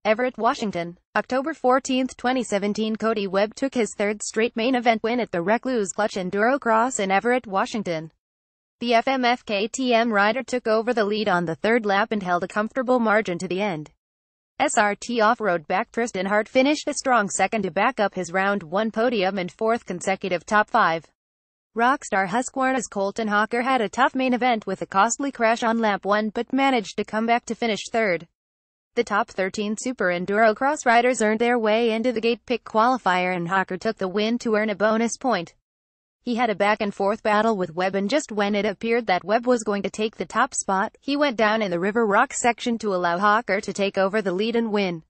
Everett, Washington. October 14, 2017. Cody Webb took his third straight main event win at the Rekluse Clutch EnduroCross in Everett, Washington. The FMF KTM rider took over the lead on the third lap and held a comfortable margin to the end. SRT off-road back Tristan Hart finished a strong second to back up his round 1 podium and fourth consecutive top 5. Rockstar Husqvarna's Colton Hawker had a tough main event with a costly crash on lap 1 but managed to come back to finish third. The top 13 Super EnduroCross riders earned their way into the gate pick qualifier and Hawker took the win to earn a bonus point. He had a back-and-forth battle with Webb and just when it appeared that Webb was going to take the top spot, he went down in the River Rock section to allow Hawker to take over the lead and win.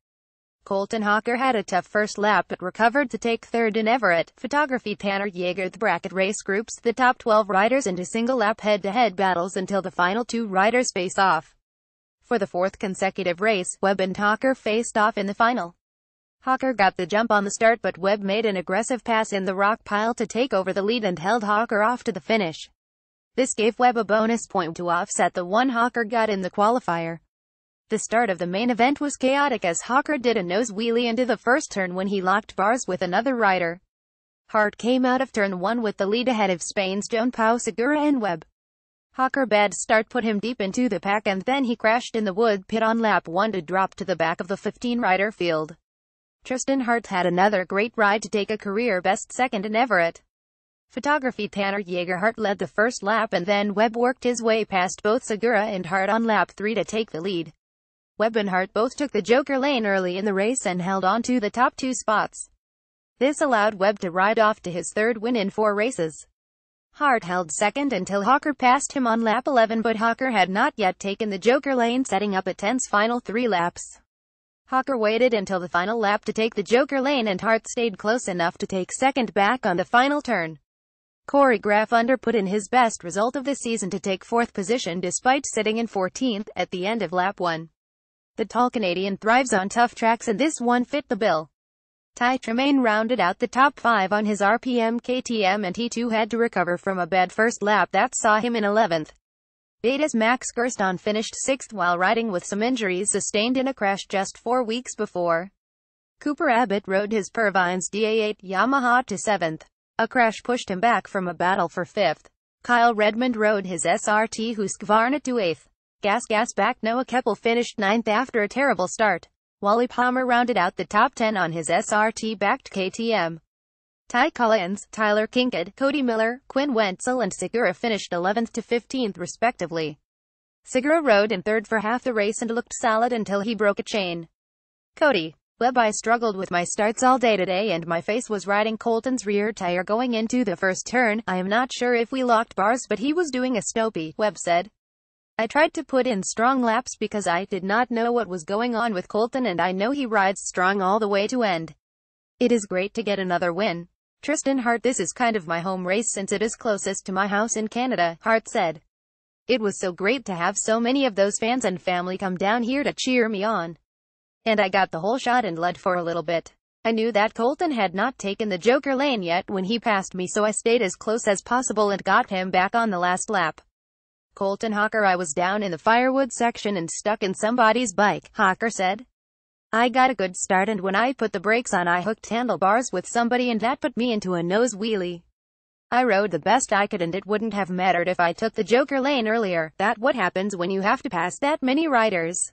Colton Hawker had a tough first lap but recovered to take third in Everett. Photography Tanner Yeager. The bracket race groups the top 12 riders into single-lap head-to-head battles until the final 2 riders face off. For the fourth consecutive race, Webb and Hawker faced off in the final. Hawker got the jump on the start but Webb made an aggressive pass in the rock pile to take over the lead and held Hawker off to the finish. This gave Webb a bonus point to offset the one Hawker got in the qualifier. The start of the main event was chaotic as Hawker did a nose wheelie into the first turn when he locked bars with another rider. Hart came out of turn 1 with the lead ahead of Spain's João Paulo Segura and Webb. Hawker's bad start put him deep into the pack and then he crashed in the wood pit on lap 1 to drop to the back of the 15-rider field. Tristan Hart had another great ride to take a career-best second in Everett. Photography Tanner Yeager. Hart led the first lap and then Webb worked his way past both Segura and Hart on lap 3 to take the lead. Webb and Hart both took the Joker lane early in the race and held on to the top 2 spots. This allowed Webb to ride off to his third win in 4 races. Hart held second until Hawker passed him on lap 11 but Hawker had not yet taken the Joker lane, setting up a tense final 3 laps. Hawker waited until the final lap to take the Joker lane and Hart stayed close enough to take second back on the final turn. Corey Graffunder put in his best result of the season to take 4th position despite sitting in 14th at the end of lap 1. The tall Canadian thrives on tough tracks and this one fit the bill. Ty Tremaine rounded out the top 5 on his FMF KTM and he too had to recover from a bad first lap that saw him in 11th. Beta's Max Gerston finished 6th while riding with some injuries sustained in a crash just 4 weeks before. Cooper Abbott rode his Purvines DA8 Yamaha to 7th. A crash pushed him back from a battle for 5th. Kyle Redmond rode his SRT Husqvarna to 8th. Gas back Noah Keppel finished 9th after a terrible start. Wally Palmer rounded out the top 10 on his SRT-backed KTM. Ty Collins, Tyler Kinkade, Cody Miller, Quinn Wenzel and Segura finished 11th to 15th respectively. Segura rode in 3rd for half the race and looked solid until he broke a chain. Cody Webb. I struggled with my starts all day today and my face was riding Colton's rear tire going into the first turn. I am not sure if we locked bars but he was doing a Snopey, Webb said. I tried to put in strong laps because I did not know what was going on with Colton and I know he rides strong all the way to end. It is great to get another win. Tristan Hart. This is kind of my home race since it is closest to my house in Canada, Hart said. It was so great to have so many of those fans and family come down here to cheer me on. And I got the whole shot and led for a little bit. I knew that Colton had not taken the Joker lane yet when he passed me so I stayed as close as possible and got him back on the last lap. Colton Hawker. I was down in the firewood section and stuck in somebody's bike, Hawker said. I got a good start and when I put the brakes on I hooked handlebars with somebody and that put me into a nose wheelie. I rode the best I could and it wouldn't have mattered if I took the Joker lane earlier. That's what happens when you have to pass that many riders.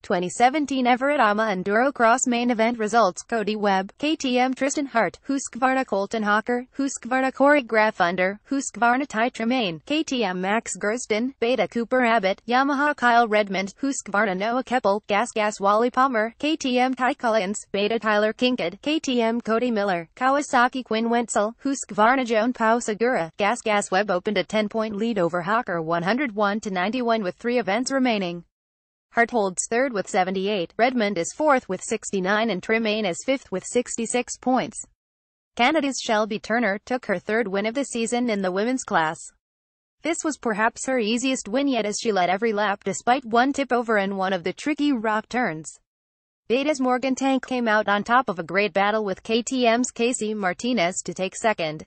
2017 Everett EnduroCross main event results. Cody Webb, KTM Tristan Hart, Husqvarna Colton Hawker, Husqvarna Corey Graffunder, Husqvarna Ty Tremaine, KTM Max Gerston, Beta Cooper Abbott, Yamaha Kyle Redmond, Husqvarna Noah Keppel, Gas Wally Palmer, KTM Ty Collins, Beta Tyler Kinkade, KTM Cody Miller, Kawasaki Quinn Wenzel, Husqvarna João Paulo Segura, Gas Webb opened a 10-point lead over Hawker 101-91 with 3 events remaining. Hart holds 3rd with 78, Redmond is 4th with 69 and Tremaine is 5th with 66 points. Canada's Shelby Turner took her 3rd win of the season in the women's class. This was perhaps her easiest win yet as she led every lap despite one tip over in one of the tricky rock turns. Beta's Morgan Tank came out on top of a great battle with KTM's Casey Martinez to take 2nd.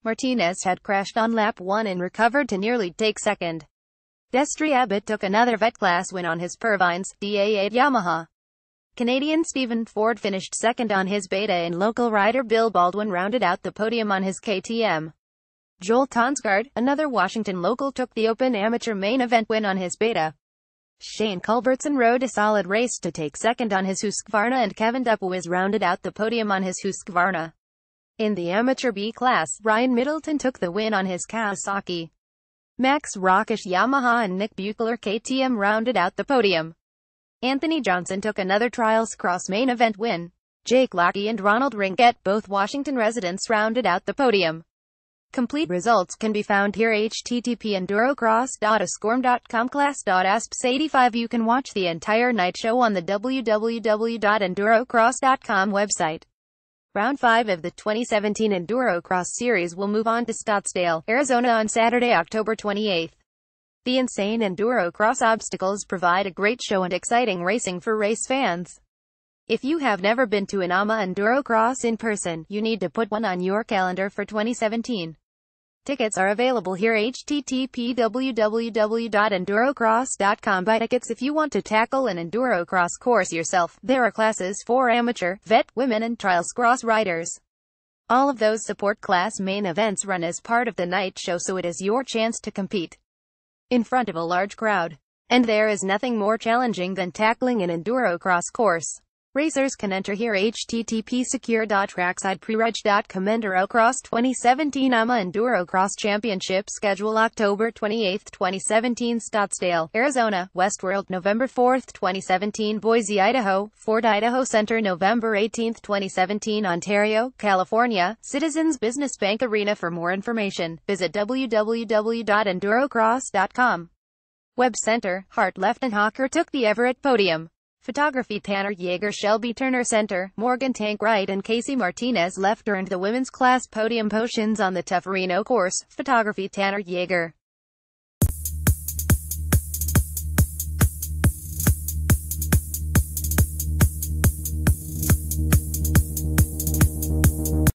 Martinez had crashed on lap 1 and recovered to nearly take 2nd. Destry Abbott took another vet class win on his Purvines DA8 Yamaha. Canadian Stephen Ford finished second on his Beta and local rider Bill Baldwin rounded out the podium on his KTM. Joel Tonsgaard, another Washington local, took the Open Amateur main event win on his Beta. Shane Culbertson rode a solid race to take second on his Husqvarna, and Kevin Dupuis rounded out the podium on his Husqvarna. In the Amateur B class, Ryan Middleton took the win on his Kawasaki. Max Rockish Yamaha and Nick Buechler KTM rounded out the podium. Anthony Johnson took another Trials Cross main event win. Jake Lackey and Ronald Ringett, both Washington residents, rounded out the podium. Complete results can be found here. http://endurocross.ascorm.com class.asps85. You can watch the entire night show on the www.endurocross.com website. Round 5 of the 2017 EnduroCross series will move on to Scottsdale, Arizona on Saturday, October 28. The insane EnduroCross obstacles provide a great show and exciting racing for race fans. If you have never been to an AMA EnduroCross in person, you need to put one on your calendar for 2017. Tickets are available here. http://www.endurocross.com. Buy tickets if you want to tackle an EnduroCross course yourself. There are classes for amateur, vet, women and trials cross riders. All of those support class main events run as part of the night show, so it is your chance to compete in front of a large crowd. And there is nothing more challenging than tackling an EnduroCross course. Racers can enter here. http://secure.tracksideprereg.com. EnduroCross 2017 AMA EnduroCross Championship schedule October 28, 2017 Scottsdale, Arizona, Westworld November 4, 2017 Boise, Idaho, Ford Idaho Center November 18, 2017 Ontario, California, Citizens Business Bank Arena. For more information, visit www.endurocross.com. Webb Center, Hart Left and Hawker took the Everett podium. Photography: Tanner Yeager. Shelby Turner Center, Morgan Tank Wright and Casey Martinez left earned the women's class podium positions on the Tufferino course. Photography: Tanner Yeager.